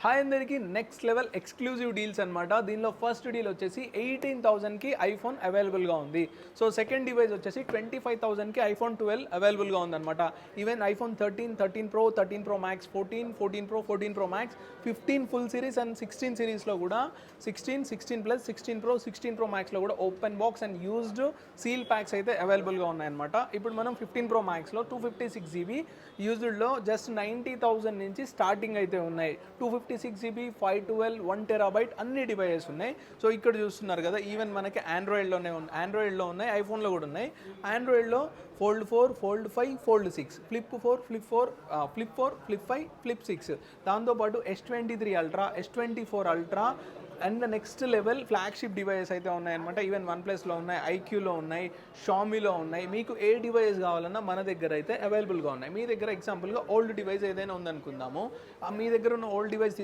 Hi అందరికి next level exclusive deals అనమాట. దీనిలో ఫస్ట్ డీల్ వచ్చేసి 18,000కి ఐఫోన్ అవైలబుల్గా ఉంది. సో సెకండ్ డివైస్ వచ్చేసి 25,000కి ఐఫోన్ 12 అవైలబుల్గా ఉందన్నమాట. Even iPhone 13, 13 Pro, 13 Pro Max, 14, 14 Pro, 14 Pro Max, 15 full series and 16 సిరీస్లో కూడా 16, 16 ప్లస్, 16 Pro, 16 Pro Maxలో కూడా open box and used seal packs అయితే అవైలబుల్గా ఉన్నాయన్నమాట. ఇప్పుడు మనం 15 Pro Maxలో 256GB యూజ్డ్లో జస్ట్ 90,000 నుంచి స్టార్టింగ్ అయితే ఉన్నాయి. 256GB, 512, 1TB అన్ని డివైజెస్ ఉన్నాయి. సో ఇక్కడ చూస్తున్నారు కదా, ఈవెన్ మనకి ఆండ్రాయిడ్లో ఉన్నాయి, ఐఫోన్లో కూడా ఉన్నాయి. ఆండ్రాయిడ్లో Fold 4, Fold 5, Fold 6, Flip 4, Flip 4, Flip 5, Flip 6, దాంతోపాటు S23 Ultra, S24 Ultra and next level flagship devices అయితే ఉన్నాయన్నమాట. ఈవెన్ వన్ప్లస్లో ఉన్నాయి, ఐక్యూలో ఉన్నాయి, షామీలో ఉన్నాయి. మీకు ఏ డివైస్ కావాలన్నా మన దగ్గర అయితే అవైలబుల్గా ఉన్నాయి. మీ దగ్గర ఎగ్జాంపుల్గా ఓల్డ్ డివైస్ ఏదైనా ఉందనుకుందాము, మీ దగ్గర ఉన్న ఓల్డ్ డివైస్